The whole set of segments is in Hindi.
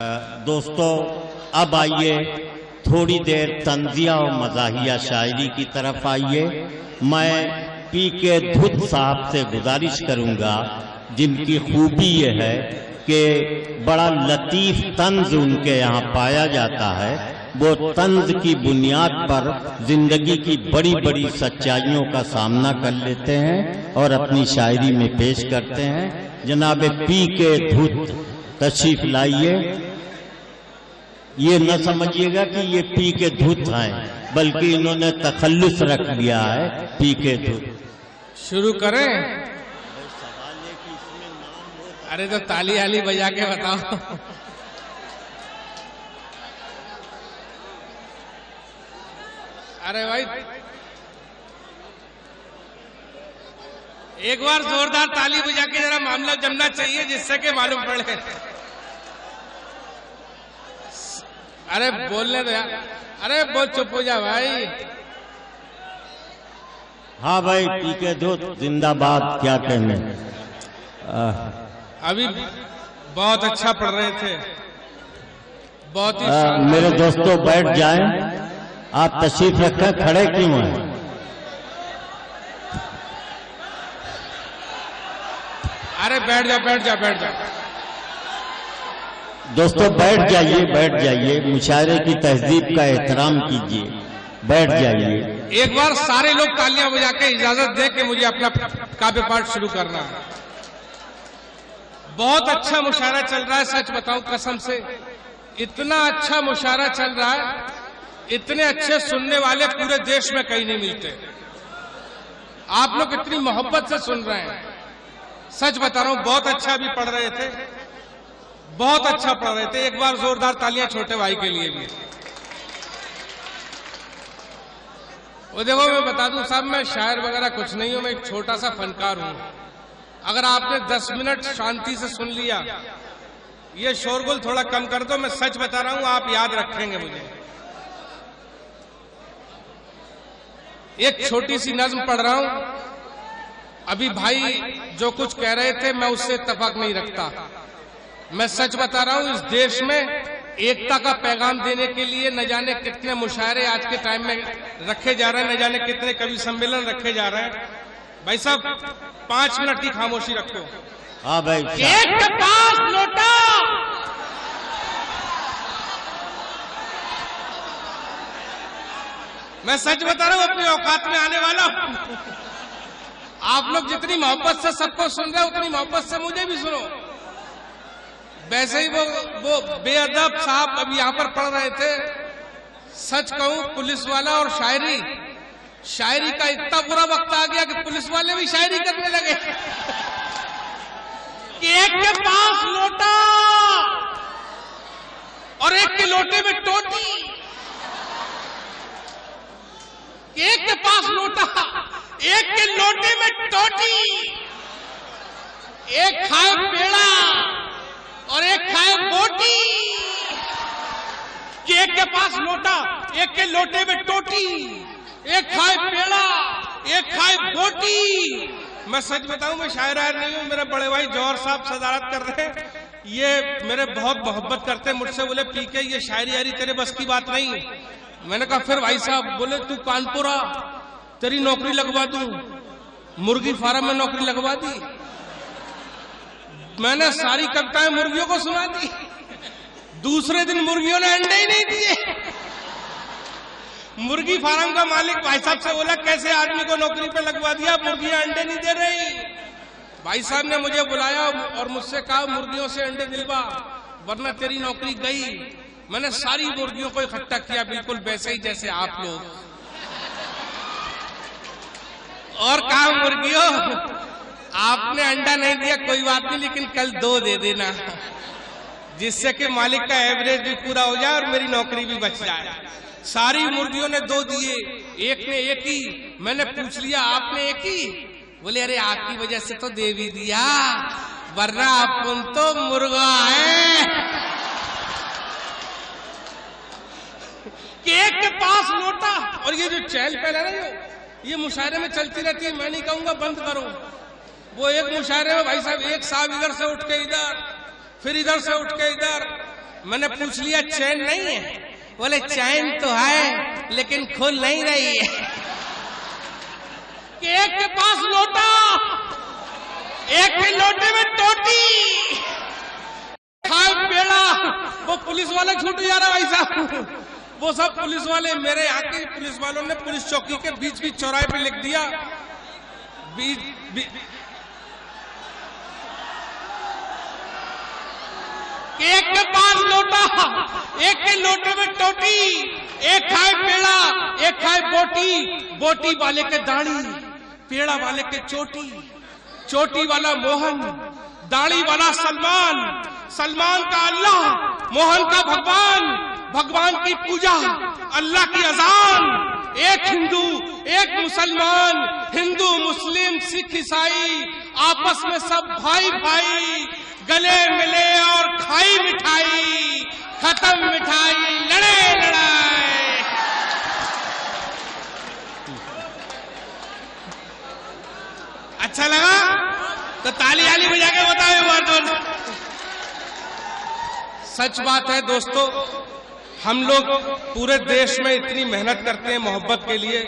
दोस्तों, अब आइए थोड़ी देर तंजिया और मज़ाहिया शायरी की तरफ आइए। मैं पीके धुत साहब से गुजारिश करूंगा, जिनकी खूबी ये है कि बड़ा लतीफ़ तंज उनके यहाँ पाया जाता है। वो तंज की बुनियाद पर जिंदगी की बड़ी बड़ी सच्चाइयों का सामना कर लेते हैं और अपनी शायरी में पेश करते हैं। जनाब पीके धुत तशरीफ लाइए। ये न समझिएगा कि ये पी के धुत हैं, बल्कि इन्होंने तखल्लुस रख लिया है पी के धुत। शुरू करें? अरे तो ताली आली बजा के बताओ। अरे भाई एक बार जोरदार ताली बजा के जरा मामला जमना चाहिए, जिससे कि मालूम पड़े। अरे बोलने दो यार। अरे बोल, चुप हो जा भाई। हाँ भाई, पी के धुत जिंदाबाद। क्या कहने। अभी बहुत अच्छा पढ़ रहे थे, बहुत ही मेरे दोस्तों बैठ जाएं। आप तशरीफ रखें, खड़े क्यों हैं? अरे बैठ जा बैठ जा बैठ जा। दोस्तों बैठ जाइए, बैठ जाइए। मुशायरे की तहजीब का एहतराम कीजिए, बैठ जाइए। एक बार सारे लोग तालियां बजा के इजाजत दे के मुझे अपना काव्य पाठ शुरू करना है। बहुत अच्छा मुशायरा चल रहा है, सच बताऊं कसम से। इतना अच्छा मुशायरा चल रहा है, इतने अच्छे सुनने वाले पूरे देश में कहीं नहीं मिलते। आप लोग इतनी मोहब्बत से सुन रहे हैं, सच बता रहा हूं। बहुत अच्छा भी पढ़ रहे थे, बहुत अच्छा पढ़ रहे थे। एक बार जोरदार तालियां छोटे भाई के लिए भी। वो देखो, मैं बता दूं साहब, मैं शायर वगैरह कुछ नहीं हूं, मैं एक छोटा सा फनकार हूं। अगर आपने 10 मिनट शांति से सुन लिया, ये शोरगुल थोड़ा कम कर दो, मैं सच बता रहा हूं, आप याद रखेंगे मुझे। एक छोटी सी नज्म पढ़ रहा हूं। अभी भाई जो कुछ कह रहे थे, मैं उससे इत्तेफाक नहीं रखता। मैं सच बता रहा हूं, इस देश में एकता का पैगाम देने के लिए न जाने कितने मुशायरे आज के टाइम में रखे जा रहे हैं, न जाने कितने कवि सम्मेलन रखे जा रहे हैं। भाई साहब 5 मिनट की खामोशी रखो। हाँ भाई। एक के पास लोटा, मैं सच बता रहा हूं, अपनी औकात में आने वाला हूं। आप लोग जितनी मोहब्बत से सबको सुन रहे हो, उतनी मोहब्बत से मुझे भी सुनो। वैसे ही वो बेअदब साहब अभी यहां पर पढ़ रहे थे। सच कहूं, पुलिस वाला और शायरी का इतना बुरा वक्त आ गया कि पुलिस वाले भी शायरी करने लगे। कि एक के पास लोटा और एक के लोटे में टोटी। एक के पास लोटा, एक के लोटे में टोटी। एक खाए पेड़ा और एक खाए बोटी। कि एक के पास लोटा, एक के लोटे में टोटी। एक खाए पेड़ा, एक खाए बोटी। मैं सच बताऊं, मैं शायर नहीं हूं। मेरे बड़े भाई जौहर साहब सदारत कर रहे हैं, ये मेरे बहुत मोहब्बत करते हैं मुझसे। बोले पीके ये शायरी यारी तेरे बस की बात नहीं। मैंने कहा फिर भाई साहब? बोले तू कानपुर आ, तेरी नौकरी लगवा दूं। मुर्गी फार्म में नौकरी लगवा दी। मैंने सारी कविताएं मुर्गियों को सुना दी। दूसरे दिन मुर्गियों ने अंडे ही नहीं दिए। मुर्गी फार्म का मालिक भाई साहब से बोला, कैसे आदमी को नौकरी पे लगवा दिया, मुर्गियां अंडे नहीं दे रही। भाई साहब ने मुझे बुलाया और मुझसे कहा, मुर्गियों से अंडे दिलवा, वरना तेरी नौकरी गई। मैंने सारी मुर्गियों को इकट्ठा किया, बिल्कुल वैसे ही जैसे आप लोग। और कहा, मुर्गियों आपने अंडा नहीं दिया कोई बात नहीं, लेकिन कल 2 दे देना, जिससे कि मालिक का एवरेज भी पूरा हो जाए और मेरी नौकरी भी बच जाए। सारी मुर्गियों ने 2 दिए, एक ने 1 ही। मैंने पूछ लिया, आपने 1 ही? बोले अरे आपकी वजह से तो दे भी दिया, वरना अपन तो मुर्गा है। कि एक के पास लोटा। और ये जो चहल पहल है ना, ये मुशायरे में चलती रहती है। मैं नहीं कहूंगा बंद करो। वो एक मुशायरे में भाई साहब, एक साहब इधर से उठ के इधर, फिर इधर से उठ के इधर, मैंने पूछ लिया चैन नहीं है? बोले चैन तो है लेकिन खुल नहीं रही है। कि एक के पास लोटा, एक के लोटे में टोटी, खाए पेड़ा। वो पुलिस वाले छूट जा रहा भाई साहब, वो सब पुलिस वाले, मेरे यहाँ के पुलिस वालों ने पुलिस चौकी के बीच बीच चौराहे पे लिख दिया एक के पास लोटा, एक के लोटे में टोटी, एक खाए पेड़ा, एक खाए बोटी, बोटी वाले के दाढ़ी, पेड़ा वाले के चोटी, चोटी वाला मोहन, दाढ़ी वाला सलमान, सलमान का अल्लाह, मोहन का भगवान, भगवान की पूजा, अल्लाह की अजान। एक हिंदू, एक मुसलमान, हिंदू मुस्लिम सिख ईसाई आपस में सब भाई भाई, गले मिले और खाई मिठाई, खत्म मिठाई, लड़े लड़ाई। अच्छा लगा तो ताली आली बजा के बताओ बात। सच बात है दोस्तों, हम लोग पूरे देश में इतनी मेहनत करते हैं मोहब्बत के लिए,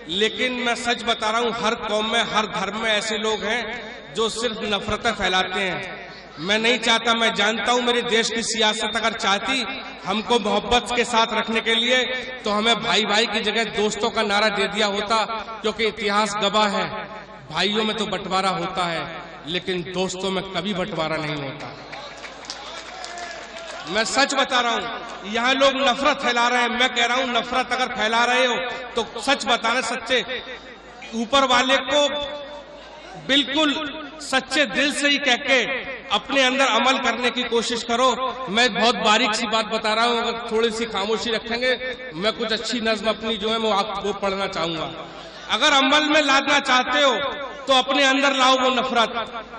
लेकिन मैं सच बता रहा हूं, हर कौम में, हर धर्म में ऐसे लोग हैं जो सिर्फ नफरतें फैलाते हैं। मैं नहीं चाहता, मैं जानता हूं मेरे देश की सियासत अगर चाहती हमको मोहब्बत के साथ रखने के लिए तो हमें भाई भाई की जगह दोस्तों का नारा दे दिया होता, क्योंकि इतिहास गवाह है भाइयों में तो बंटवारा होता है लेकिन दोस्तों में कभी बंटवारा नहीं होता। मैं सच बता रहा हूं, यहाँ लोग नफरत फैला रहे हैं। मैं कह रहा हूं नफरत अगर फैला रहे हो तो सच बता रहे, सच्चे ऊपर वाले को बिल्कुल सच्चे दिल से ही कह के अपने अंदर अमल करने की कोशिश करो। मैं बहुत बारीक सी बात बता रहा हूं, अगर थोड़ी सी खामोशी रखेंगे मैं कुछ अच्छी नज्म अपनी जो है मैं आपको पढ़ना चाहूंगा। अगर अमल में लादना चाहते हो तो अपने अंदर लाओ वो नफरत।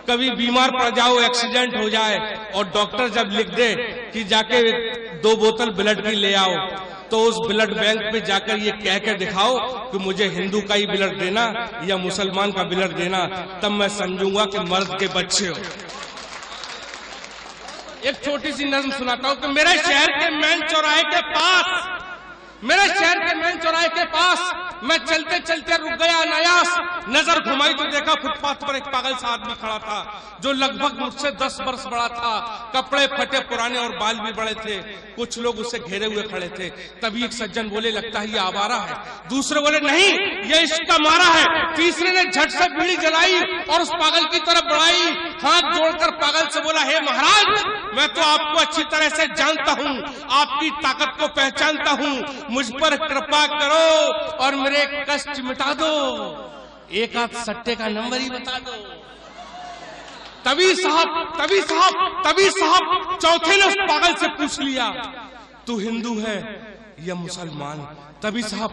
कभी बीमार पड़ जाओ, एक्सीडेंट हो जाए और डॉक्टर जब लिख दे कि जाके 2 बोतल ब्लड की ले आओ, तो उस ब्लड बैंक पे जाकर ये कह के दिखाओ कि मुझे हिंदू का ही ब्लड देना या मुसलमान का ब्लड देना, तब मैं समझूंगा कि मर्द के बच्चे हो। एक छोटी सी नज्म सुनाता हूं कि मेरे शहर के मेन चौराहे के पास, मेरे शहर के मेन चौराहे के पास मैं चलते चलते रुक गया अनायास। नजर घुमाई तो देखा फुटपाथ पर एक पागल सा आदमी खड़ा था जो लगभग मुझसे 10 वर्ष बड़ा था। कपड़े फटे पुराने और बाल भी बड़े थे। कुछ लोग उसे घेरे हुए खड़े थे। तभी एक सज्जन बोले, लगता है ये आवारा है। दूसरे बोले, नहीं ये इसका मारा है। तीसरे ने झट से बीड़ी जलाई और उस पागल की तरफ बढ़ाई। हाथ जोड़कर पागल से बोला, हे महाराज, मैं तो आपको अच्छी तरह से जानता हूँ, आपकी ताकत को पहचानता हूँ, मुझ पर कृपा करो और मेरे कष्ट मिटा दो, एक आध सट्टे का नंबर ही बता दो। तभी साहब चौथे ने उस पागल से पूछ लिया, तू हिंदू है या मुसलमान? तभी साहब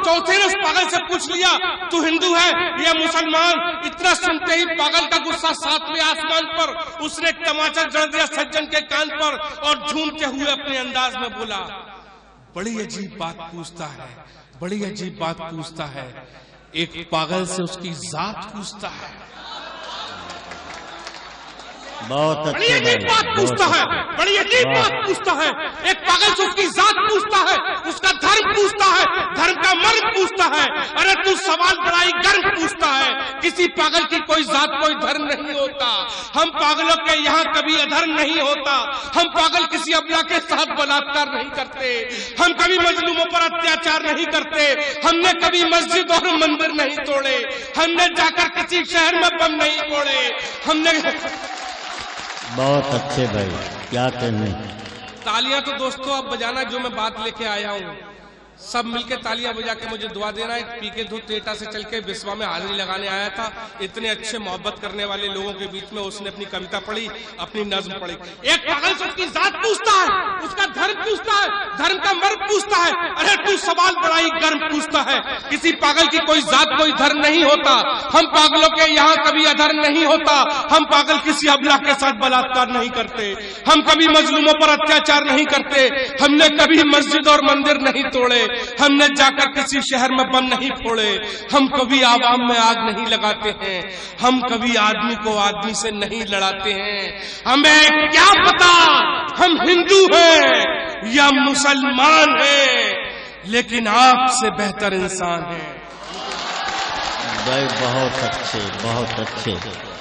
चौथे ने उस पागल से पूछ लिया, तू हिंदू है या मुसलमान? इतना सुनते ही पागल का गुस्सा 7वें आसमान पर। उसने एक तमाचा जड़ दिया सज्जन के कान पर और झूमते हुए अपने अंदाज में बोला, बड़ी अजीब बात पूछता है, बड़ी अजीब बात पूछता है, एक पागल से उसकी जात पूछता है। बहुत बड़ी अजीब बात पूछता है, बड़ी अजीब बात पूछता है। एक पागल से उसकी जात पूछता है, उसका धर्म पूछता है, धर्म का मर्म पूछता है। अरे तू सवाल बड़ा ही गर्म पूछता है। किसी पागल की कोई जात कोई धर्म नहीं होता। हम पागलों के यहाँ कभी अधर्म नहीं होता। हम पागल किसी अबला के साथ बलात्कार नहीं करते। हम कभी मजलूमों पर अत्याचार नहीं करते। हमने कभी मस्जिद और मंदिर नहीं तोड़े। हमने जाकर किसी शहर में बम नहीं फोड़े। हमने बहुत अच्छे भाई, क्या कहने। तालियां तो दोस्तों अब बजाना, जो मैं बात लेके आया हूँ सब मिलके तालियां बजा के मुझे दुआ देना। एक पीके धूत टेटा से चल के बिस्वा में हाजिरी लगाने आया था। इतने अच्छे मोहब्बत करने वाले लोगों के बीच में उसने अपनी कविता पढ़ी, अपनी नज्म पढ़ी। एक पागल से उसकी जात पूछता है, उसका धर्म पूछता है, धर्म का मर्द पूछता है। अरे तू सवाल बड़ा ही गर्म पूछता है। किसी पागल की कोई जात कोई धर्म नहीं होता। हम पागलों के यहाँ कभी अधर्म नहीं होता। हम पागल किसी अबला के साथ बलात्कार नहीं करते। हम कभी मजलूमों पर अत्याचार नहीं करते। हमने कभी मस्जिद और मंदिर नहीं तोड़े। हमने जाकर किसी शहर में बम नहीं फोड़े। हम कभी आवाम में आग नहीं लगाते हैं। हम कभी आदमी को आदमी से नहीं लड़ाते हैं। हमें क्या पता हम हिंदू हैं या मुसलमान हैं, लेकिन आपसे बेहतर इंसान है। भाई बहुत अच्छे, बहुत अच्छे।